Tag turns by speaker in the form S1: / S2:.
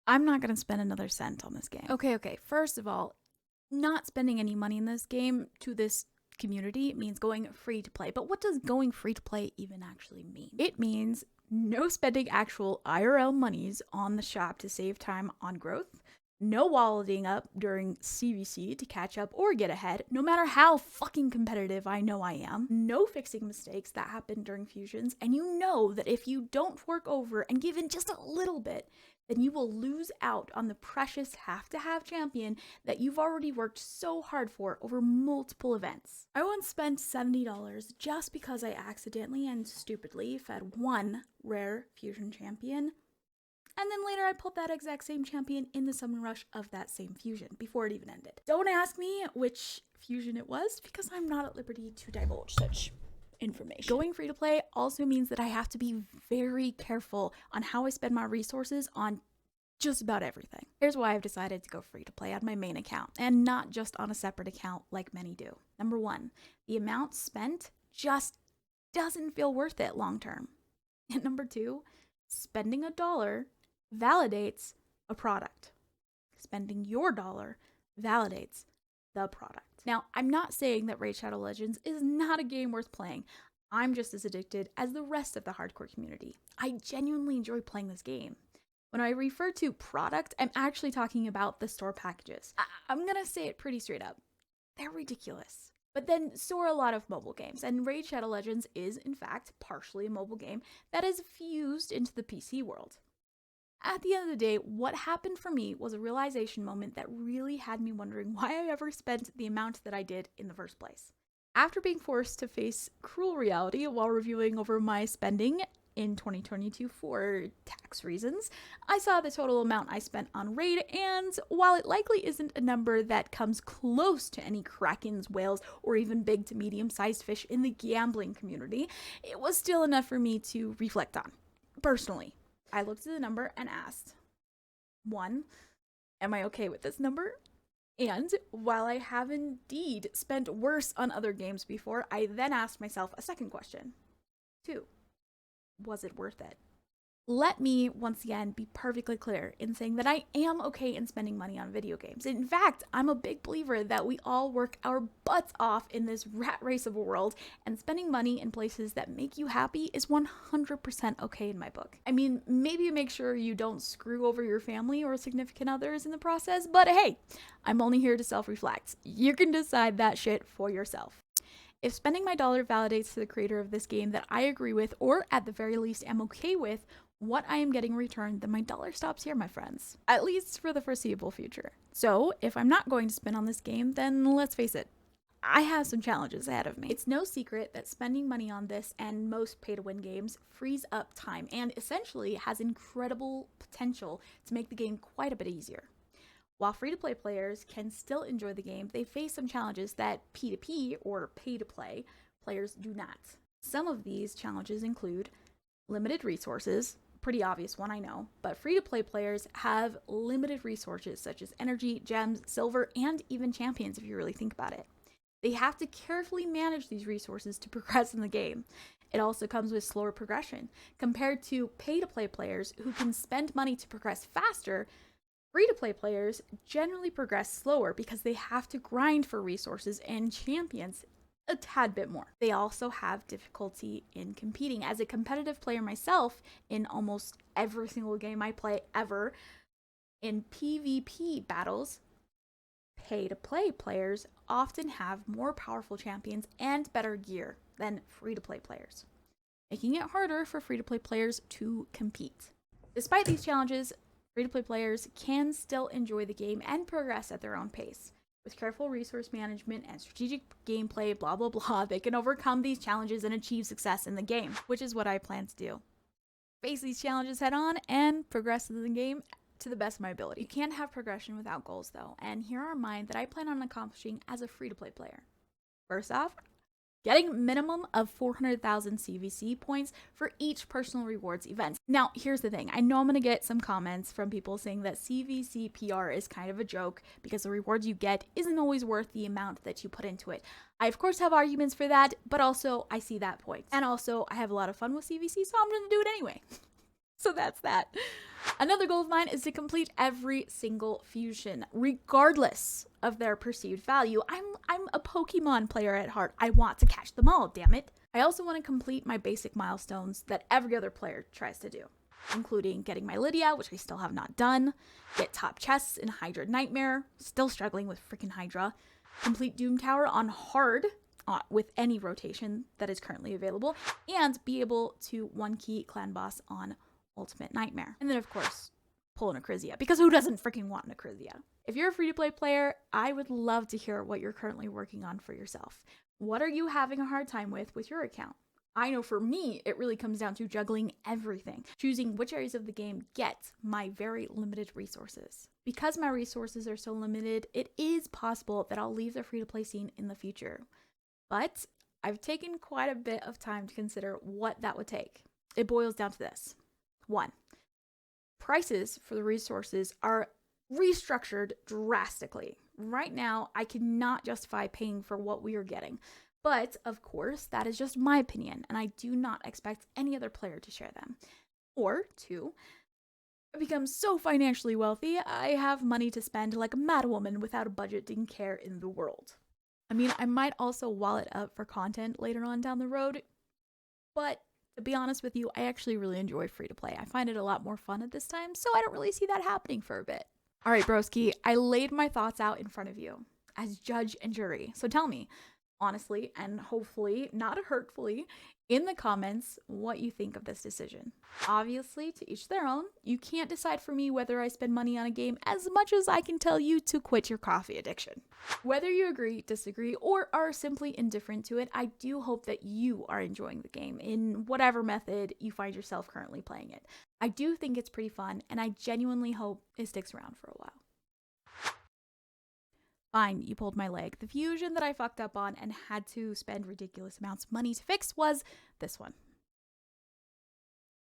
S1: I'm not going to spend another cent on this game. Okay. First of all, not spending any money in this game to this community means going free to play. But what does going free to play even actually mean? It means no spending actual IRL monies on the shop to save time on growth, no walleting up during CVC to catch up or get ahead, no matter how fucking competitive I know I am, no fixing mistakes that happen during fusions, and you know that if you don't work over and give in just a little bit, then you will lose out on the precious have-to-have champion that you've already worked so hard for over multiple events. I once spent $70 just because I accidentally and stupidly fed one rare fusion champion, and then later I pulled that exact same champion in the summon rush of that same fusion before it even ended. Don't ask me which fusion it was because I'm not at liberty to divulge such information. Going free to play also means that I have to be very careful on how I spend my resources on just about everything. Here's why I've decided to go free to play on my main account and not just on a separate account like many do. Number one, the amount spent just doesn't feel worth it long term. And number two, spending $1 validates a product. Spending your dollar validates the product. Now, I'm not saying that Raid Shadow Legends is not a game worth playing. I'm just as addicted as the rest of the hardcore community. I genuinely enjoy playing this game. When I refer to product, I'm actually talking about the store packages. I'm gonna say it pretty straight up. They're ridiculous. But then so are a lot of mobile games, and Raid Shadow Legends is, in fact, partially a mobile game that is fused into the PC world. At the end of the day, what happened for me was a realization moment that really had me wondering why I ever spent the amount that I did in the first place. After being forced to face cruel reality while reviewing over my spending in 2022 for tax reasons, I saw the total amount I spent on Raid, and while it likely isn't a number that comes close to any krakens, whales, or even big to medium-sized fish in the gambling community, it was still enough for me to reflect on, personally. I looked at the number and asked, 1, am I okay with this number? And while I have indeed spent worse on other games before, I then asked myself a second question. 2, was it worth it? Let me once again be perfectly clear in saying that I am okay in spending money on video games. In fact, I'm a big believer that we all work our butts off in this rat race of a world, and spending money in places that make you happy is 100% okay in my book. I mean, maybe make sure you don't screw over your family or significant others in the process, but hey, I'm only here to self-reflect. You can decide that shit for yourself. If spending my dollar validates to the creator of this game that I agree with, or at the very least am okay with, what I am getting in return, then my dollar stops here, my friends. At least for the foreseeable future. So, if I'm not going to spend on this game, then let's face it, I have some challenges ahead of me. It's no secret that spending money on this and most pay-to-win games frees up time and essentially has incredible potential to make the game quite a bit easier. While free-to-play players can still enjoy the game, they face some challenges that P2P, or pay-to-play, players do not. Some of these challenges include limited resources, pretty obvious one, I know, but free-to-play players have limited resources such as energy, gems, silver, and even champions if you really think about it. They have to carefully manage these resources to progress in the game. It also comes with slower progression. Compared to pay-to-play players who can spend money to progress faster, free-to-play players generally progress slower because they have to grind for resources and champions a tad bit more. They also have difficulty in competing. As a competitive player myself, in almost every single game I play ever, in PvP battles, pay-to-play players often have more powerful champions and better gear than free-to-play players, making it harder for free-to-play players to compete. Despite these challenges, free-to-play players can still enjoy the game and progress at their own pace. With careful resource management and strategic gameplay, blah blah blah, they can overcome these challenges and achieve success in the game, which is what I plan to do. Face these challenges head on and progress in the game to the best of my ability. You can't have progression without goals though, and here are mine that I plan on accomplishing as a free-to-play player. First off, getting minimum of 400,000 CVC points for each personal rewards event. Now, here's the thing. I know I'm going to get some comments from people saying that CVC PR is kind of a joke because the rewards you get isn't always worth the amount that you put into it. I, of course, have arguments for that, but also I see that point. And also, I have a lot of fun with CVC, so I'm going to do it anyway. So that's that. Another goal of mine is to complete every single fusion, regardless of their perceived value. I'm a Pokemon player at heart. I want to catch them all, damn it. I also want to complete my basic milestones that every other player tries to do, including getting my Lydia, which I still have not done, get top chests in Hydra Nightmare, still struggling with freaking Hydra, complete Doom Tower on hard with any rotation that is currently available, and be able to one key clan boss on Ultimate Nightmare. And then, of course, pull an Acrizia, because who doesn't freaking want an Acrizia? If you're a free-to-play player, I would love to hear what you're currently working on for yourself. What are you having a hard time with your account? I know for me, it really comes down to juggling everything, choosing which areas of the game get my very limited resources. Because my resources are so limited, it is possible that I'll leave the free-to-play scene in the future. But I've taken quite a bit of time to consider what that would take. It boils down to this. 1. Prices for the resources are restructured drastically. Right now, I cannot justify paying for what we are getting. But, of course, that is just my opinion, and I do not expect any other player to share them. Or 2, I become so financially wealthy, I have money to spend like a mad woman without a budgeting care in the world. I mean, I might also wallet up for content later on down the road, but to be honest with you, I actually really enjoy free-to-play. I find it a lot more fun at this time, so I don't really see that happening for a bit. All right, broski, I laid my thoughts out in front of you as judge and jury. So tell me, honestly, and hopefully not hurtfully, in the comments what you think of this decision. Obviously, to each their own. You can't decide for me whether I spend money on a game as much as I can tell you to quit your coffee addiction. Whether you agree, disagree, or are simply indifferent to it, I do hope that you are enjoying the game in whatever method you find yourself currently playing it. I do think it's pretty fun, and I genuinely hope it sticks around for a while. Fine, you pulled my leg. The fusion that I fucked up on and had to spend ridiculous amounts of money to fix was this one.